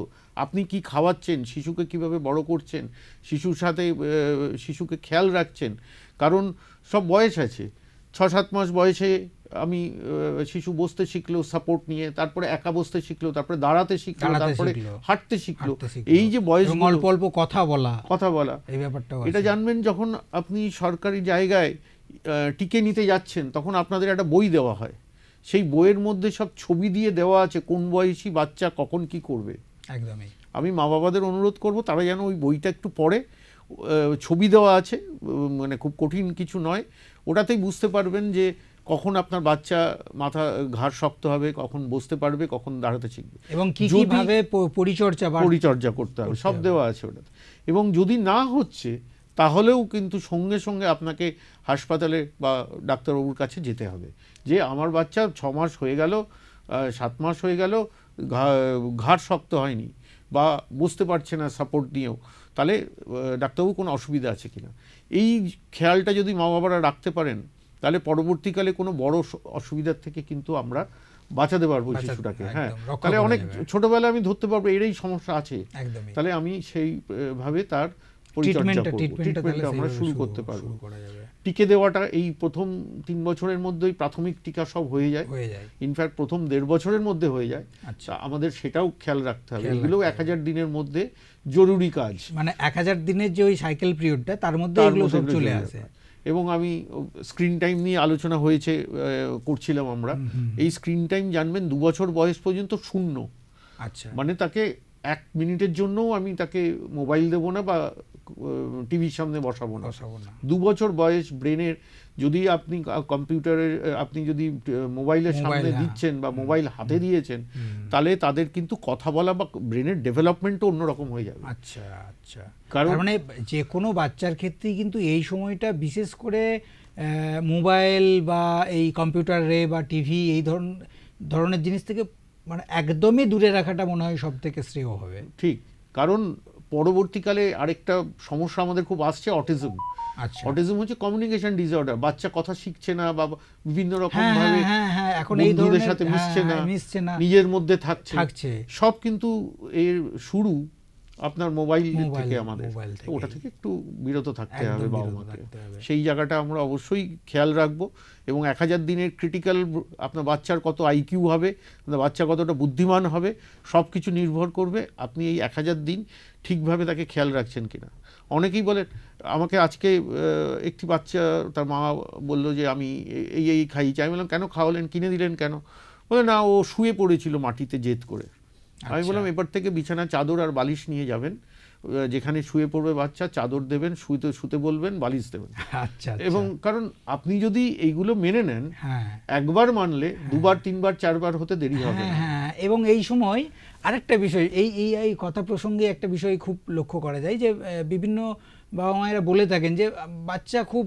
S2: আপনি কি খাওয়াচ্ছেন, শিশুকে কিভাবে বড় করছেন, শিশুর সাথে শিশুকে খেয়াল রাখছেন, কারণ সব বয়স আছে। 6-7 মাস বয়সে আমি শিশু বসতে শিখলো সাপোর্ট নিয়ে, তারপরে একা বসতে শিখলো, তারপরে দাঁড়াতে শিখলো, তারপরে হাঁটতে শিখলো। এই যে বয়স,
S1: অল্প অল্প কথা বলা, এই ব্যাপারটা
S2: এটা জানবেন যখন আপনি সরকারি জায়গায় টিকে নিতে যাচ্ছেন, তখন আপনাদের একটা বই দেওয়া হয় সেই বইয়ের মধ্যে সব ছবি দিয়ে দেওয়া আছে কোন বয়সী বাচ্চা কখন কি করবে।
S1: একদমই।
S2: আমি মা বাবাদের অনুরোধ করব তারা যেন ওই বইটা একটু পড়ে, ছবি দেওয়া আছে, মানে খুব কঠিন কিছু নয়, ওটাতেই বুঝতে পারবেন যে কখন আপনার বাচ্চা মাথা ঘাড় শক্ত হবে, কখন বসতে পারবে, কখন দাঁড়াতে শিখবে,
S1: এবং কি কিভাবে
S2: পরিচর্যা করতে হবে সব দেওয়া আছে ওটাতে। এবং যদি না হচ্ছে তাহলেও কিন্তু সঙ্গে সঙ্গে আপনাকে হাসপাতালে বা ডাক্তারবাবুর কাছে যেতে হবে, যে আমার বাচ্চা 6 মাস হয়ে গেল, 7 মাস হয়ে গেল, ঘাড় শক্ত হয়নি বা বুঝতে পারছে না সাপোর্ট নিয়েও, তাহলে ডাক্তারবাবু কোনো অসুবিধা আছে কিনা। এই খেয়ালটা যদি মা বাবারা রাখতে পারেন তাহলে পরবর্তীকালে কোনো বড় অসুবিধার থেকে কিন্তু আমরা বাঁচাতে পারবো শিশুটাকে। হ্যাঁ, তাহলে অনেক ছোটবেলায় আমি ধরতে পারবো এরই সমস্যা আছে, তাহলে আমি সেইভাবে তার ট্রিটমেন্টটা আমরা শুরু করতে পারবো। টিকে দেওয়াটা এই প্রথম 3 বছরের মধ্যেই প্রাথমিক টিকা সব হয়ে যায়, ইনফ্যাক্ট প্রথম 1.5 বছরের মধ্যে হয়ে যায়। আচ্ছা, আমাদের সেটাও খেয়াল রাখতে হবে। এগুলো 1000 দিনের মধ্যে জরুরি কাজ,
S1: মানে 1000 দিনের যে ওই সাইকেল পিরিয়ডটা তার মধ্যে এগুলো সব চলে আসে।
S2: এবং আমি স্ক্রিন টাইম নিয়ে আলোচনা হয়েছে, করছিলাম আমরা। এই স্ক্রিন টাইম জানবেন 2 বছর বয়স পর্যন্ত শূন্য।
S1: আচ্ছা,
S2: মানে তাকে 1 মিনিটের জন্যও আমি তাকে মোবাইল দেবো না বা টিভির সামনে বসাবো না। 2 বছর বয়স ব্রেনের, যদি আপনি কম্পিউটারের, আপনি যদি মোবাইলের সামনে দিচ্ছেন বা মোবাইল হাতে দিয়েছেন, তাহলে তাদের কিন্তু কথা বলা বা ব্রেনের ডেভেলপমেন্টও অন্যরকম হয়ে যাবে।
S1: আচ্ছা আচ্ছা, কারণ মানে যে কোনো বাচ্চার ক্ষেত্রেই কিন্তু এই সময়টা বিশেষ করে মোবাইল বা এই কম্পিউটারে বা টিভি এই ধরনের জিনিস থেকে মানে একদমই দূরে রাখাটা মনে হয় সব থেকে শ্রেয় হবে।
S2: ঠিক, কারণ পরবর্তীকালে আরেকটা সমস্যা আমাদের খুব আসছে, অটিজম। আচ্ছা, অটিজম হচ্ছে কমিউনিকেশন ডিসঅর্ডার, বাচ্চা কথা শিখছে না বা বিভিন্ন রকম ভাবে
S1: এখন এই
S2: বন্ধুদের সাথে মিশছে না, নিজের মধ্যে থাকছে, সব কিন্তু এর শুরু আপনার মোবাইল থেকে। আমাদের ওটা থেকে একটু বিরত থাকতে হবে বাবা মাকে, সেই জায়গাটা আমরা অবশ্যই খেয়াল রাখবো। এবং 1000 দিনের ক্রিটিক্যাল, আপনার বাচ্চার কত আইকিউ হবে, আপনার বাচ্চা কতটা বুদ্ধিমান হবে, সব কিছু নির্ভর করবে আপনি এই 1000 দিন ঠিকভাবে তাকে খেয়াল রাখছেন কিনা। অনেকেই বলেন আমাকে, আজকে একটি বাচ্চা, তার মা বললো যে আমি এই খাইয়েছি। আমি বললাম কেন খাওয়ালেন, কিনে দিলেন কেন? বলে না, ও শুয়ে পড়েছিল মাটিতে জেদ করে। আমি বললাম এবার থেকে বিছানা চাদর আর বালিশ নিয়ে যাবেন, যেখানে শুয়ে পড়বে বাচ্চা চাদর দেবেন, শুতে বলবেন, বালিশ দেবেন। আচ্ছা, এবং কারণ আপনি যদি এইগুলো মেনে নেন, একবার মানলে 2বার 3বার 4বার হতে দেরি হবে না।
S1: এবং এই সময় আরেকটা বিষয়, এই কথা প্রসঙ্গে একটা বিষয় খুব লক্ষ্য করা যায় যে বিভিন্ন বাবা মায়েরা বলে থাকেন যে বাচ্চা খুব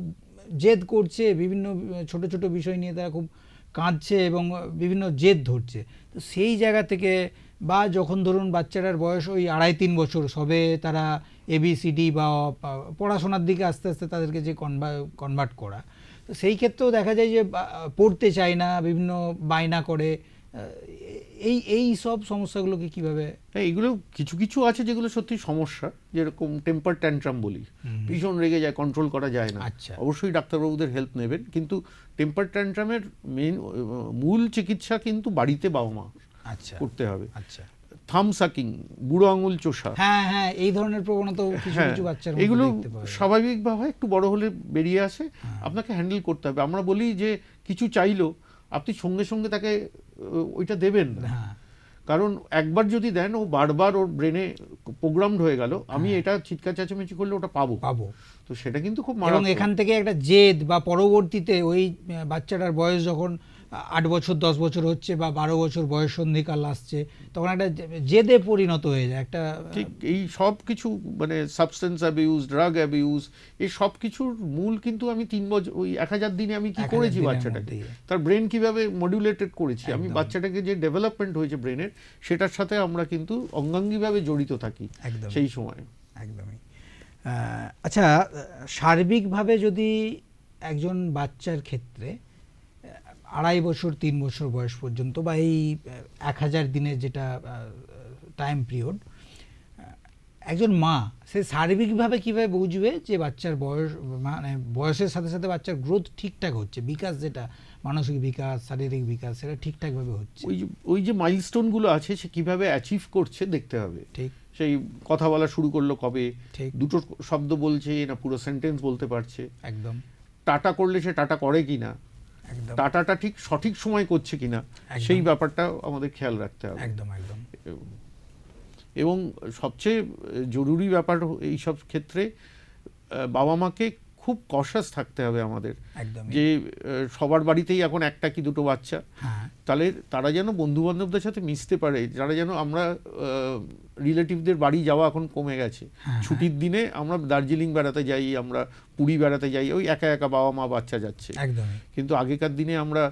S1: জেদ করছে, বিভিন্ন ছোট ছোট বিষয় নিয়ে তারা খুব কাঁদছে এবং বিভিন্ন জেদ ধরছে। তো সেই জায়গা থেকে, বা যখন ধরুন বাচ্চাটার বয়স ওই 2.5-3 বছর সবে, তারা ABCD বা পড়াশোনার দিকে আস্তে আস্তে তাদেরকে যে কনভার্ট করা, তো সেই ক্ষেত্রেও দেখা যায় যে পড়তে চায় না, বিভিন্ন বায়না করে। এই সব সমস্যাগুলোকে কিভাবে?
S2: এইগুলো কিছু কিছু আছে যেগুলো সত্যি সমস্যা, যেরকম টেম্পার ট্যান্ট্রাম বলি, ভীষণ রেগে যায়, কন্ট্রোল করা যায় না। আচ্ছা, অবশ্যই ডাক্তারবাবুদের হেল্প নেবেন, কিন্তু টেম্পার ট্যান্ট্রামের মূল চিকিৎসা কিন্তু বাড়িতে বাবা মা করতে হবে। আচ্ছা, থাম সাকিং, বুড়ো আঙুল চোষা,
S1: এই ধরনের প্রবণতা কিছু কিছু বাচ্চার মধ্যে
S2: এগুলো স্বাভাবিকভাবে একটু বড় হলে বেরিয়ে আসে, আপনাকে হ্যান্ডেল করতে হবে। আমরা বলি যে কিছু চাইলো আপনি সঙ্গে সঙ্গে তাকে ওইটা দেবেন না, কারণ একবার যদি দেন ও বারবার ওর ব্রেনে প্রোগ্রামড হয়ে গেল, আমি এটা চিৎকার চেঁচামেচি করলে ওটা পাবো, তো সেটা কিন্তু খুব মারাত্মক।
S1: এবং এখান থেকে একটা জেদ, বা পরবর্তীতে ওই বাচ্চাটার বয়স যখন 8 বছর 10 বছর হচ্ছে বা 12 বছর বয়স সন্ধিকাল আসছে, তখন একটা জেদে পরিণত হয়ে যায় একটা।
S2: ঠিক, এই সব কিছু মানে সাবস্টেন্স অ্যাবিউজ, ড্রাগ অ্যাবিউজ, এই সব কিছুর মূল কিন্তু আমি 3 বছর ওই 1000 দিনে আমি কি করেছি বাচ্চাটাকে, তার ব্রেন কিভাবে মডুলেটেড করেছি, আমি বাচ্চাটাকে যে ডেভেলপমেন্ট হয়েছে ব্রেনের, সেটার সাথে আমরা কিন্তু অঙ্গাঙ্গিভাবে জড়িত থাকি সেই সময়।
S1: একদমই। আচ্ছা, সার্বিকভাবে যদি একজন বাচ্চার ক্ষেত্রে 2.5 বছর 3 বছর বয়স পর্যন্ত, বা এই 1000 দিনের যেটা টাইম পিরিয়ড, একজন মা সে সার্বিকভাবে কীভাবে বুঝবে যে বাচ্চার বয়স, মানে বয়সের সাথে সাথে বাচ্চার গ্রোথ ঠিকঠাক হচ্ছে, বিকাশ, যেটা মানসিক বিকাশ, শারীরিক বিকাশ, সেটা ঠিকঠাকভাবে হচ্ছে?
S2: ওই যে মাইলস্টোনগুলো আছে সে কীভাবে অ্যাচিভ করছে দেখতে হবে। ঠিক, সেই কথা বলা শুরু করলো কবে, দুটো শব্দ বলছে না পুরো সেন্টেন্স বলতে পারছে, একদম টাটা করলে সে টাটা করে কি না,
S1: একদম
S2: টাটাটা ঠিক সঠিক সময় করছে কিনা
S1: একদম।
S2: সেই ব্যাপারটা আমাদের খেয়াল রাখতে হবে।
S1: একদম একদম
S2: এবং সবচেয়ে জরুরি ব্যাপার এইসব ক্ষেত্রে বাবা মাকে খুব কশাস থাকতে হবে আমাদের,
S1: একদম
S2: যে সবার বাড়িতেই এখন একটা কি দুটো বাচ্চা,
S1: হ্যাঁ
S2: তাহলে তারা যেন বন্ধু বান্ধবদের সাথে মিশতে পারে, যারা যেন আমরা রিলেটিভদের বাড়ি যাওয়া এখন কমে গেছে।
S1: হ্যাঁ,
S2: ছুটির দিনে আমরা দার্জিলিং বেড়াতে যাই, আমরা পুরী বেড়াতে যাই, ওই একা একা বাবা মা বাচ্চা যাচ্ছে।
S1: একদমই
S2: কিন্তু আগেকার দিনে আমরা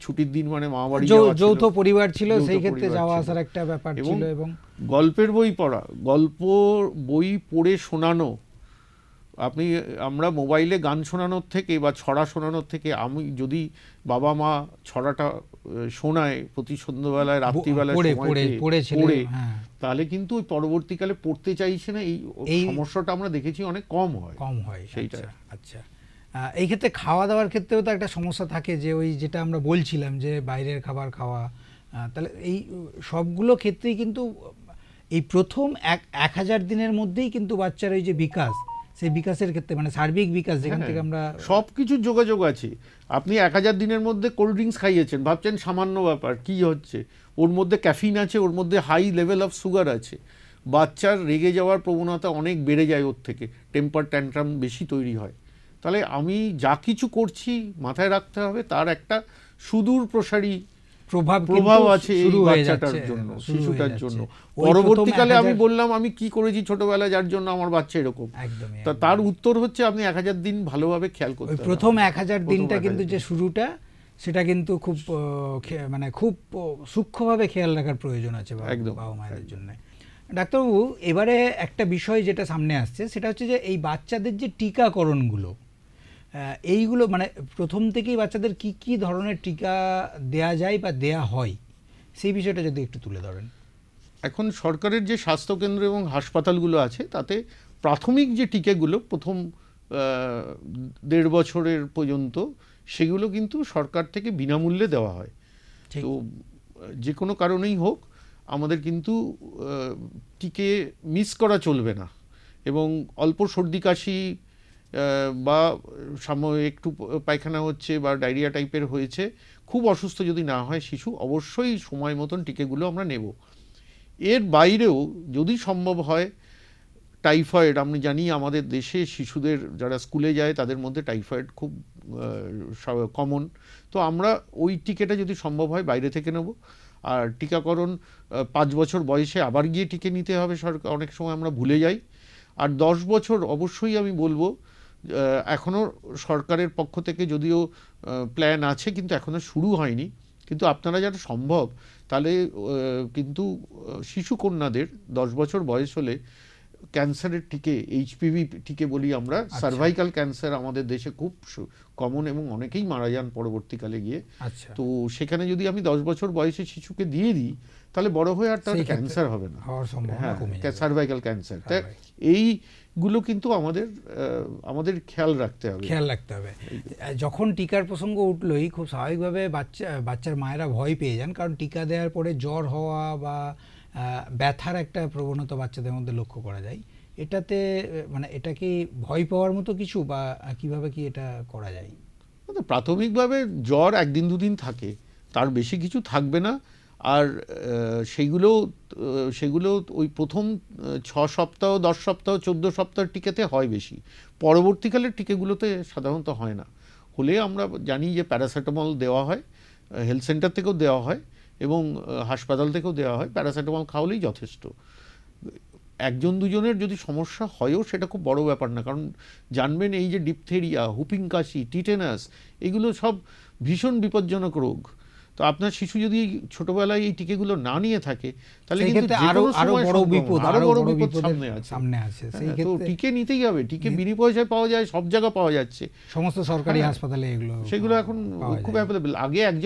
S2: ছুটির দিন মানে মামা বাড়ি
S1: যৌথ পরিবার ছিল,
S2: যৌথ
S1: সেই ক্ষেত্রে
S2: পরিবার
S1: যাওয়া
S2: ছিল।
S1: আসার একটা ব্যাপার ছিল। এবং
S2: গল্পের বই পড়া, গল্প বই পড়ে শোনানো, আমরা মোবাইলে গান শোনানোর থেকে বা ছড়া শোনানোর থেকে, আমি যদি বাবা মা ছড়াটা শোনায় প্রতি সন্ধ্যাবেলায় রাত্রিবেলায় পড়ে, তাহলে কিন্তু ওই পরবর্তীকালে পড়তে চাইছে না, এই সমস্যাটা আমরা দেখেছি অনেক কম হয় সেইটা।
S1: আচ্ছা এই ক্ষেত্রে খাওয়া দাওয়ার ক্ষেত্রেও তো একটা সমস্যা থাকে, যে ওই যেটা আমরা বলছিলাম যে বাইরের খাবার খাওয়া, তাহলে এই সবগুলো ক্ষেত্রেই কিন্তু এই প্রথম 1000 দিনের মধ্যেই কিন্তু বাচ্চার ওই যে বিকাশ, সেই বিকাশের ক্ষেত্রে মানে সার্বিক বিকাশ যেখান থেকে আমরা
S2: সব কিছুর যোগাযোগ আছে। আপনি 1000 দিনের মধ্যে কোল্ড ড্রিঙ্কস খাইয়েছেন, ভাবছেন সামান্য ব্যাপার, কি হচ্ছে, ওর মধ্যে ক্যাফিন আছে, ওর মধ্যে হাই লেভেল অফ সুগার আছে, বাচ্চার রেগে যাওয়ার প্রবণতা অনেক বেড়ে যায়, ওর থেকে টেম্পার ট্যান্ট্রাম বেশি তৈরি হয়। তাহলে আমি যা কিছু করছি মাথায় রাখতে হবে তার একটা সুদূর প্রসারী প্রভাব আছে এই বাচ্চাটার জন্য, শিশুটার জন্য। পরবর্তীকালে আমি বললাম আমি কি করেছি ছোটবেলায় যার জন্য আমার বাচ্চা এরকম, তার উত্তর হচ্ছে আপনি 1000 দিন ভালোভাবে খেয়াল করতে হবে।
S1: প্রথম 1000 দিনটা কিন্তু যে শুরুটা, সেটা কিন্তু খুব মানে খুব সূক্ষ্মভাবে খেয়াল রাখার প্রয়োজন আছে বাবা মায়ের জন্য। ডাক্তারবাবু, এবারে একটা বিষয় যেটা সামনে আসছে সেটা হচ্ছে যে এই বাচ্চাদের যে টিকাকরণগুলো, এইগুলো মানে প্রথম থেকেই বাচ্চাদের কি কি ধরনের টিকা দেয়া যায় বা দেয়া হয়, সেই বিষয়টা যদি একটু তুলে ধরেন।
S2: এখন সরকারের যে স্বাস্থ্যকেন্দ্র এবং হাসপাতালগুলো আছে, তাতে প্রাথমিক যে টিকাগুলো প্রথম 1.5 বছরের পর্যন্ত, সেগুলো কিন্তু সরকার থেকে বিনামূল্যে দেওয়া হয়। তো যে কোনো কারণেই হোক আমাদের কিন্তু টিকে মিস করা চলবে না। এবং অল্প সর্দি কাশি বা একটু পায়খানা হচ্ছে বা ডায়রিয়া টাইপের হয়েছে, খুব অসুস্থ যদি না হয় শিশু, অবশ্যই সময় মতন টিকাগুলো আমরা নেব। এর বাইরেও যদি সম্ভব হয়, টাইফয়েড, আমি জানি আমাদের দেশে শিশুদের যারা স্কুলে যায় তাদের মধ্যে টাইফয়েড খুব কমন, তো আমরা ওই টিকাটা যদি সম্ভব হয় বাইরে থেকে নেব। আর টিকাকরণ 5 বছর বয়সে আবার গিয়ে টিকে নিতে হবে, সরকার অনেক সময় আমরা ভুলে যাই। আর 10 বছর অবশ্যই আমি বলবো, এখনও সরকারের পক্ষ থেকে যদিও প্ল্যান আছে কিন্তু এখনও শুরু হয়নি, কিন্তু আপনারা যারা সম্ভব তাহলে কিন্তু শিশু কন্যাদের 10 বছর বয়স হলে ক্যান্সারের টিকে, এইচপিভি টিকে বলি আমরা, সার্ভাইকাল ক্যান্সার আমাদের দেশে খুব কমন এবং অনেকেই মারা যান পরবর্তীকালে গিয়ে। তো সেখানে যদি আমি 10 বছর বয়সে শিশুকে দিয়ে দিই, তাহলে বড় হয়ে আর তার ক্যান্সার হবে না, সার্ভাইকাল ক্যান্সার। তাই এইগুলো কিন্তু আমাদের খেয়াল রাখতে হবে।
S1: যখন টিকার প্রসঙ্গ উঠলোই খুব স্বাভাবিকভাবে বাচ্চার মায়েরা ভয় পেয়ে যান, কারণ টিকা দেওয়ার পরে জ্বর হওয়া বা ব্যথার একটা প্রবণতা বাচ্চাদের মধ্যে লক্ষ্য করা যায়। এটাতে মানে এটা কি ভয় পাওয়ার মতো কিছু, বা কিভাবে কি এটা করা যায়?
S2: প্রাথমিকভাবে জ্বর 1 দিন 2 দিন থাকে, তার বেশি কিছু থাকবে না। আর সেগুলো ওই প্রথম 6 সপ্তাহ 10 সপ্তাহ 14 সপ্তাহ টিকাতে হয় বেশি, পরবর্তীকালের টিকাগুলোতে সাধারণত হয় না। হলে আমরা জানি যে প্যারাসিটামল দেওয়া হয়, হেলথ সেন্টার থেকেও দেওয়া হয় এবং হাসপাতাল থেকেও দেওয়া হয়, প্যারাসিটামল খাওয়ালেই যথেষ্ট। 1জন 2জনের যদি সমস্যা হয়ও সেটা খুব বড় ব্যাপার না, কারণ জানবেন এই যে ডিপথেরিয়া, হুপিং কাশি, টিটেনাস, এগুলো সব ভীষণ বিপজ্জনক রোগ। তো আপনার শিশু যদি ছোটবেলায় এই টিকাগুলো না নিয়ে থাকে, তাহলে কিন্তু আরো বড় বিপদ সামনে আছে। তো টিকে নিতেই হবে, টিকে বিনা পয়সায় পাওয়া যায়, সব জায়গায় পাওয়া যাচ্ছে,
S1: সমস্ত সরকারি হাসপাতালে
S2: সেগুলো এখন খুব অ্যাভেলেবল। আগে 1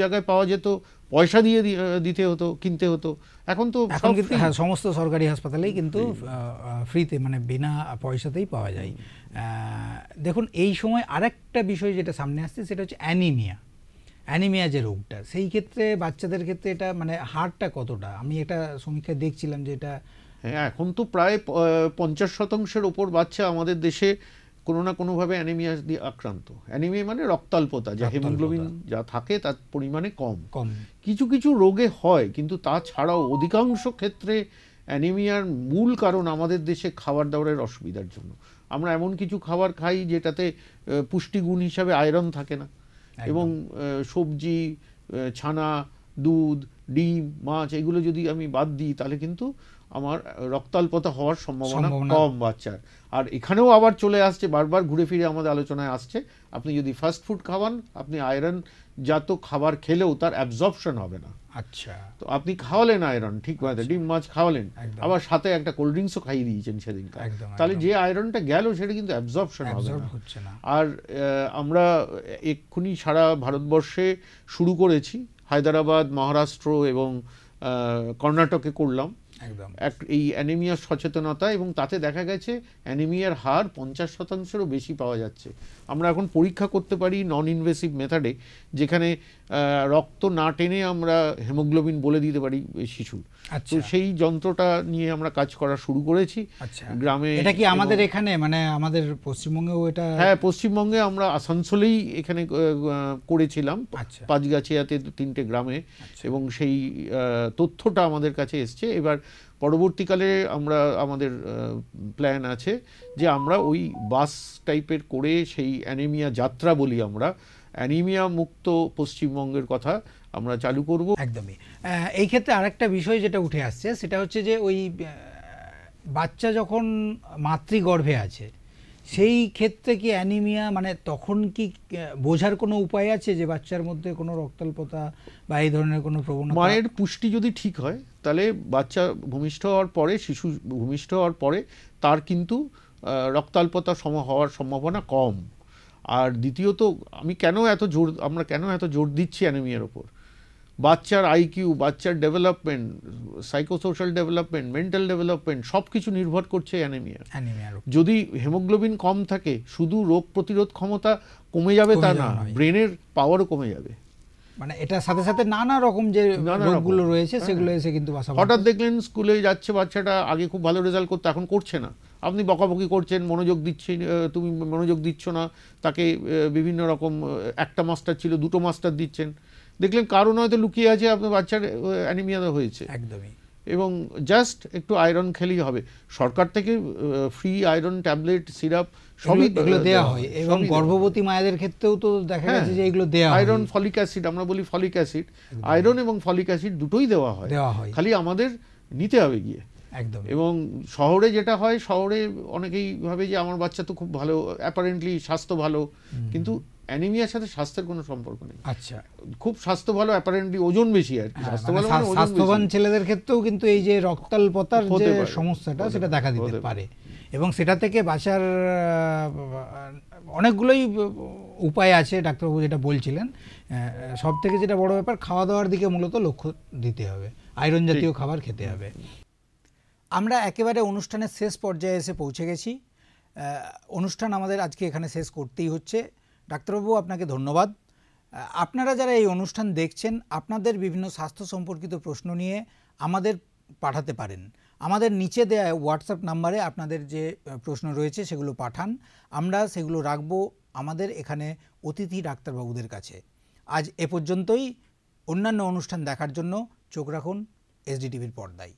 S2: জায়গায় পাওয়া যেত, পয়সা দিয়ে দিতে হতো, কিনতে হতো, এখন তো
S1: সমস্ত সরকারি হাসপাতালেই কিন্তু ফ্রিতে, মানে বিনা পয়সাতেই পাওয়া যায়। দেখুন এই সময় আরেকটা বিষয় যেটা সামনে আসছে সেটা হচ্ছে অ্যানিমিয়া যে রোগটা, সেই ক্ষেত্রে বাচ্চাদের ক্ষেত্রে এটা মানে হারটা কতটা? আমি এটা সমীক্ষায় দেখছিলাম যে এটা
S2: এখন তো প্রায় 50% ওপর বাচ্চা আমাদের দেশে কোনো না কোনোভাবে অ্যানিমিয়া দিয়ে আক্রান্ত। অ্যানিমিয়া মানে রক্তাল্পতা, যা হিমোগ্লোবিন যা থাকে তার পরিমাণে কম। কিছু কিছু রোগে হয়, কিন্তু তাছাড়াও অধিকাংশ ক্ষেত্রে অ্যানিমিয়ার মূল কারণ আমাদের দেশে খাবার দাবারের অসুবিধার জন্য। আমরা এমন কিছু খাবার খাই যেটাতে পুষ্টিগুণ হিসাবে আয়রন থাকে না, এবং সবজি, ছানা, দুধ, ডিম, মাছ এগুলো যদি আমি বাদ দিই তাহলে কিন্তু আমার রক্তাল্পতা হওয়ার সম্ভাবনা কম বাচ্চার। আর এখানেও আবার চলে আসছে, বারবার ঘুরে ফিরে আমাদের আলোচনায় আসছে, আপনি যদি ফাস্ট ফুড খাওয়ান, আপনি আয়রন জাত খাবার খেলেও তার অ্যাবজর্পশন হবে না।
S1: আচ্ছা, তো
S2: আপনি খাওয়ালেন আয়রন ঠিক মতো, ডিম মাছ খাওয়ালেন, আবার সাথে একটা কোল্ড ড্রিঙ্কসও খাইয়ে দিয়েছেন সেদিন, তাহলে যে আয়রনটা গেল সেটা কিন্তু অ্যাবজর্পশন হবে না। আর আমরা এক্ষুনি সারা ভারতবর্ষে শুরু করেছি, হায়দ্রাবাদ, মহারাষ্ট্র এবং কর্ণাটকে করলাম এই অ্যানিমিয়া সচেতনতা, এবং তাতে দেখা গেছে অ্যানিমিয়ার হার 50%-এরও বেশি পাওয়া যাচ্ছে। আমরা এখন পরীক্ষা করতে পারি নন ইনভেসিভ মেথডে, যেখানে রক্ত না টেনে আমরা হেমোগ্লোবিন বলে দিতে পারি শিশুর। তো সেই যন্ত্রটা নিয়ে আমরা কাজ করা শুরু করেছি গ্রামে।
S1: এটা কি আমাদের এখানে, মানে আমাদের পশ্চিমবঙ্গেও এটা?
S2: হ্যাঁ, পশ্চিমবঙ্গে আমরা আসানসোলেই এখানে করেছিলাম, পাঁচগাছিয়াতে 3টে গ্রামে, এবং সেই তথ্যটা আমাদের কাছে এসছে। এবার পরবর্তীকালে আমরা আমাদের প্ল্যান আছে যে আমরা ওই বাস টাইপের করে সেই অ্যানিমিয়া যাত্রা বলি আমরা, অ্যানিমিয়া মুক্ত পশ্চিমবঙ্গের কথা আমরা চালু করব।
S1: একদমই। এই ক্ষেত্রে আরেকটা বিষয় যেটা উঠে আসছে সেটা হচ্ছে যে ওই বাচ্চা যখন মাতৃগর্ভে আছে সেই ক্ষেত্রে কি অ্যানিমিয়া, মানে তখন কি বোঝার কোনো উপায় আছে যে বাচ্চার মধ্যে কোনো রক্তাল্পতা বা এই ধরনের কোনো প্রবণতা?
S2: মায়ের পুষ্টি যদি ঠিক হয় তাহলে বাচ্চা ভূমিষ্ঠ হওয়ার পরে, শিশু ভূমিষ্ঠ হওয়ার পরে তার কিন্তু রক্তাল্পতা হওয়ার সম্ভাবনা কম। আর দ্বিতীয়ত আমরা কেন এত জোর দিচ্ছি অ্যানিমিয়ার ওপর, বাচ্চার আইকিউ, বাচ্চার development, psychosocial development, mental development সব কিছু নির্ভর করছে অ্যানিমিয়ার। যদি হেমোগ্লোবিন কম থাকে, শুধু রোগ প্রতিরোধ ক্ষমতা কমে যাবে তা না, ব্রেনের পাওয়ারও কমে যাবে।
S1: মানে এটার সাথে সাথে নানা রকম যে রোগগুলো রয়েছে সেগুলো এসে কিন্তু
S2: হঠাৎ দেখলেন স্কুলে যাচ্ছে বাচ্চাটা, আগে খুব ভালো রেজাল্ট করতো, এখন করছে না, আপনি বকাবকি করছেন, তুমি মনোযোগ দিচ্ছ না, তাকে বিভিন্ন রকম, একটা মাস্টার ছিল 2টো মাস্টার দিচ্ছেন, দেখলেন কারণ হয়তো লুকিয়ে আছে, আপনার বাচ্চার অ্যানিমিয়া হয়েছে।
S1: একদমই।
S2: এবং জাস্ট একটু আয়রন খেলেই হবে। সরকার থেকে ফ্রি আয়রন ট্যাবলেট, সিরাপ সবই
S1: এগুলো দেওয়া হয়, এবং গর্ভবতী মায়েদের ক্ষেত্রেও তো দেখা গেছে যে এগুলো দেওয়া হয়।
S2: আয়রন, ফলিক অ্যাসিড, আমরা বলি ফলিক অ্যাসিড, আয়রন এবং ফলিক অ্যাসিড দুটোই দেওয়া হয়, খালি আমাদের নিতে হবে গিয়ে।
S1: একদম।
S2: এবং শহরে যেটা হয়, শহরে অনেকেই ভাবে যে আমার বাচ্চা তো খুব ভালো, অ্যাপারেন্টলি স্বাস্থ্য ভালো, কিন্তু অ্যানিমিয়ার সাথে স্বাস্থ্যের কোনো সম্পর্ক নেই।
S1: আচ্ছা,
S2: খুব স্বাস্থ্য ভালো, অ্যাপারেন্টলি ওজন বেশি আর কি।
S1: স্বাস্থ্যবান ছেলেদের ক্ষেত্রেও কিন্তু এই যে রক্তাল্পতার যে সমস্যাটা সেটা দেখা দিতে পারে, এবং সেটা থেকে বাঁচার অনেকগুলোই উপায় আছে ডাক্তারবাবু যেটা বলছিলেন। সব থেকে যেটা বড় ব্যাপার, খাওয়া দাওয়ার দিকে মূলত লক্ষ্য দিতে হবে, আয়রন জাতীয় খাবার খেতে হবে। আমরা একেবারে অনুষ্ঠানের শেষ পর্যায়ে এসে পৌঁছে গেছি। অনুষ্ঠান আমাদের আজকে এখানে শেষ করতেই হচ্ছে। ডাক্তারবাবু, আপনাকে ধন্যবাদ। আপনারা যারা এই অনুষ্ঠান দেখছেন, আপনাদের বিভিন্ন স্বাস্থ্য সম্পর্কিত প্রশ্ন নিয়ে আমাদের পাঠাতে পারেন। আমাদের নিচে দেয়া হোয়াটসঅ্যাপ নাম্বারে আপনাদের যে প্রশ্ন রয়েছে সেগুলো পাঠান, আমরা সেগুলো রাখবো আমাদের এখানে অতিথি ডাক্তারবাবুদের কাছে। আজ এ পর্যন্তই। অন্যান্য অনুষ্ঠান দেখার জন্য চোখ রাখুন এসডিটিভির পর্দায়।